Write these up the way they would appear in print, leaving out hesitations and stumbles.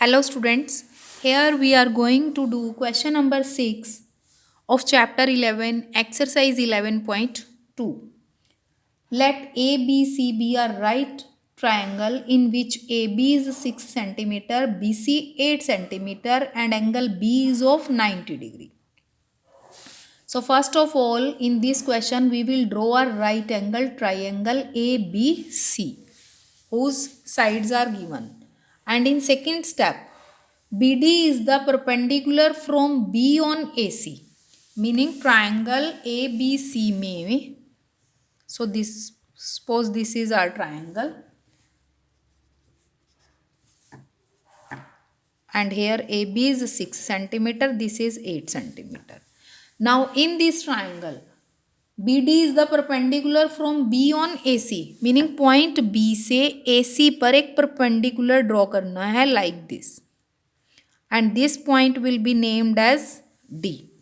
Hello students, here we are going to do question number 6 of chapter 11 exercise 11.2. Let ABC be a right triangle in which AB is 6 centimeter, BC 8 centimeter and angle B is of 90 degree. So first of all in this question we will draw a right angle triangle ABC whose sides are given, and in second step BD is the perpendicular from B on AC, meaning triangle ABC में. So this, suppose this is our triangle and here AB is 6 centimeter, this is 8 centimeter. Now in this triangle BD is the perpendicular from B on AC, meaning point B से AC पर एक perpendicular draw करना है like this, and this point will be named as D.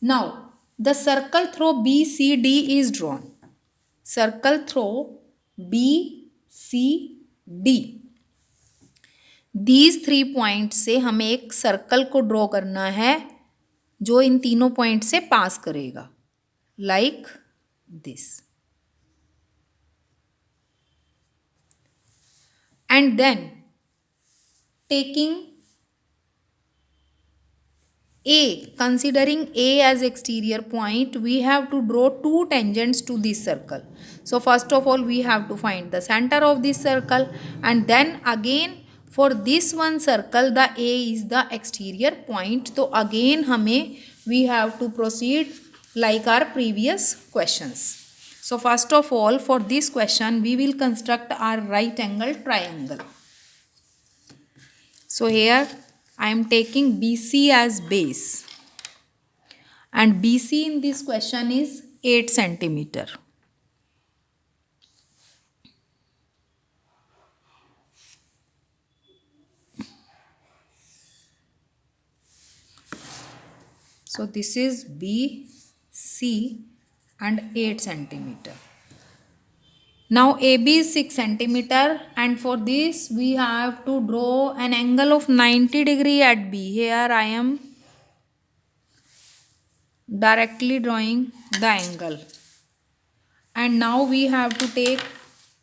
Now the circle through BCD is drawn. Circle through BCD. These 3 point से हमें एक circle को draw करना है जो इन तीनों पॉइंट से पास करेगा like this. And then taking A, considering A as exterior point, we have to draw two tangents to this circle. So first of all we have to find the center of this circle, and then again for this one circle the A is the exterior point. So again we have to proceed like our previous questions. So first of all for this question we will construct our right angle triangle. So here I am taking BC as base, and BC in this question is 8 centimeter. So this is BC and 8 centimeter. Now AB is 6 centimeter, and for this we have to draw an angle of 90 degree at B. Here I am directly drawing the angle, and now we have to take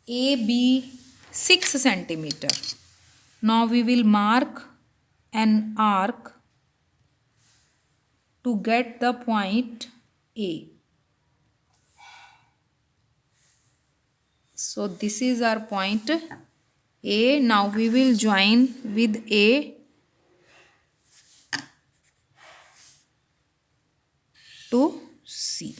AB 6 centimeter. Now we will mark an arc to get the point A. So this is our point A. Now we will join with A to C.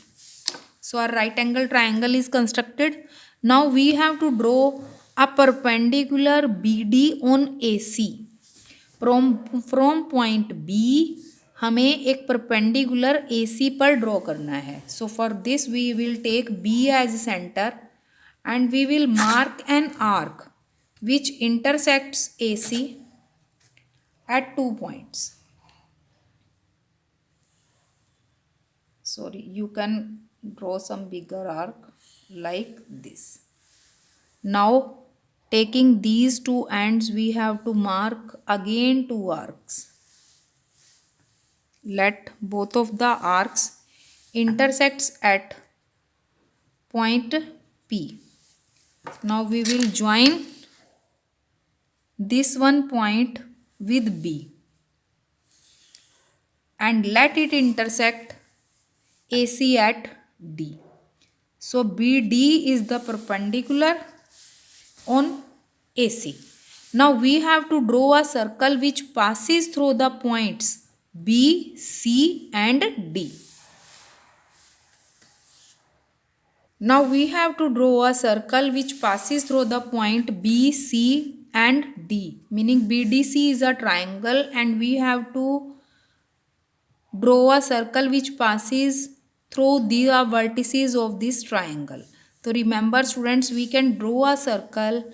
So our right angle triangle is constructed. Now we have to draw a perpendicular BD on AC. From point B हमें एक perpendicular AC पर draw करना है. So for this we will take B as center and we will mark an arc which intersects AC at 2 points. Sorry, you can draw some bigger arc like this. Now taking these two ends we have to mark again 2 arcs. Let both of the arcs intersects at point P. Now we will join this one point with B and let it intersect AC at D. So BD is the perpendicular on AC. Now we have to draw a circle which passes through the points B, C and D. Now we have to draw a circle which passes through the point B, C and D, meaning BDC is a triangle and we have to draw a circle which passes through the vertices of this triangle. So remember students, we can draw a circle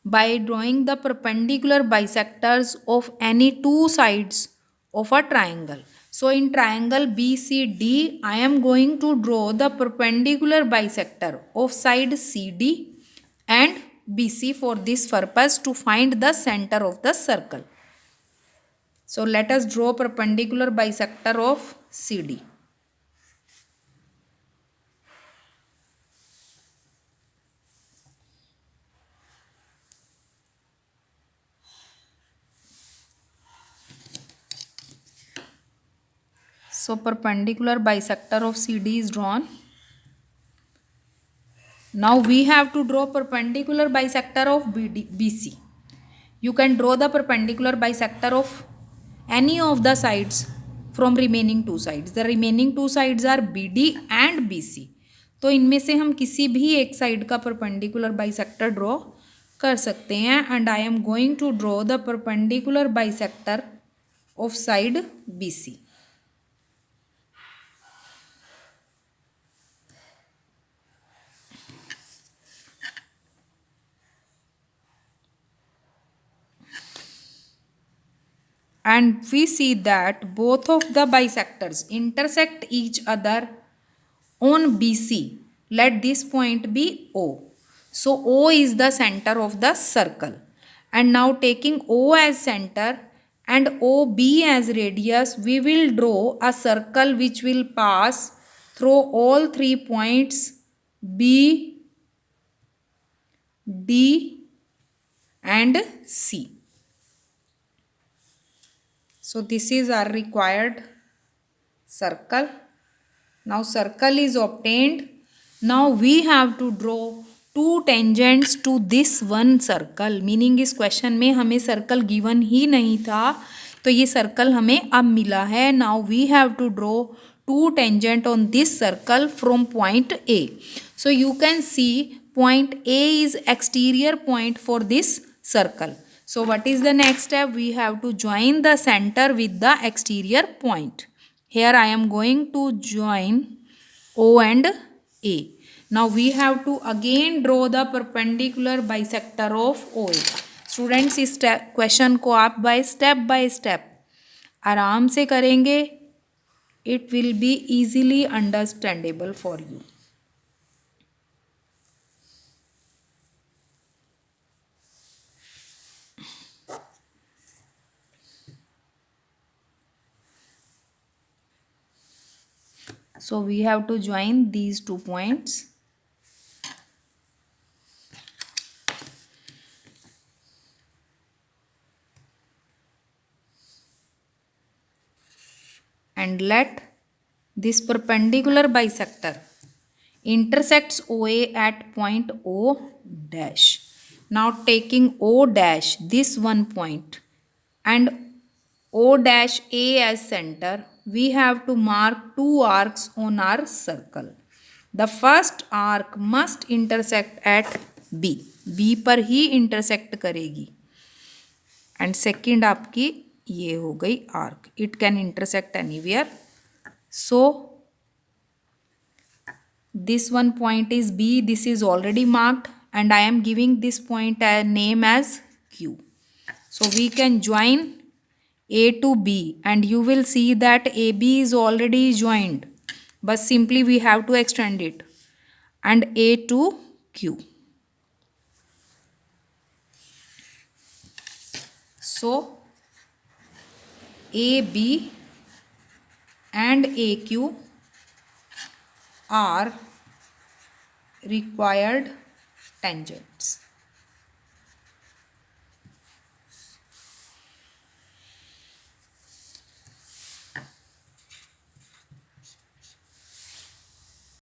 by drawing the perpendicular bisectors of any two sides of a triangle. So in triangle BCD, I am going to draw the perpendicular bisector of side CD and BC for this purpose to find the center of the circle. So let us draw perpendicular bisector of CD. So perpendicular bisector of CD is drawn. Now we have to draw perpendicular bisector of BC. You can draw the perpendicular bisector of any of the sides from remaining two sides. The remaining two sides are BD and BC. तो इनमें से हम किसी भी एक side का perpendicular bisector draw कर सकते हैं. And I am going to draw the perpendicular bisector of side BC. And we see that both of the bisectors intersect each other on BC. Let this point be O. So O is the center of the circle. And now taking O as center and OB as radius, we will draw a circle which will pass through all 3 points B, D and C. So this is our required circle. Now circle is obtained. Now we have to draw two tangents to this one circle. Meaning इस question में हमें circle given ही नहीं था, तो ये circle हमें अब मिला है. Now we have to draw two tangent on this circle from point A. So you can see point A is exterior point for this circle. So what is the next step? We have to join the center with the exterior point. Here I am going to join O and A. Now we have to again draw the perpendicular bisector of OA. Students, इस question को आप by step आराम से करेंगे. It will be easily understandable for you. So we have to join these 2 points. And let this perpendicular bisector intersects OA at point O dash. Now taking O dash, this one point, and O dash A as center, we have to mark 2 arcs on our circle. The first arc must intersect at B. B पर ही intersect करेगी. And second आपकी ये हो गई arc. It can intersect anywhere. So this one point is B. This is already marked, and I am giving this point a name as Q. So we can join A to B, and you will see that AB is already joined, but simply we have to extend it, and A to Q. So AB and AQ are required tangent.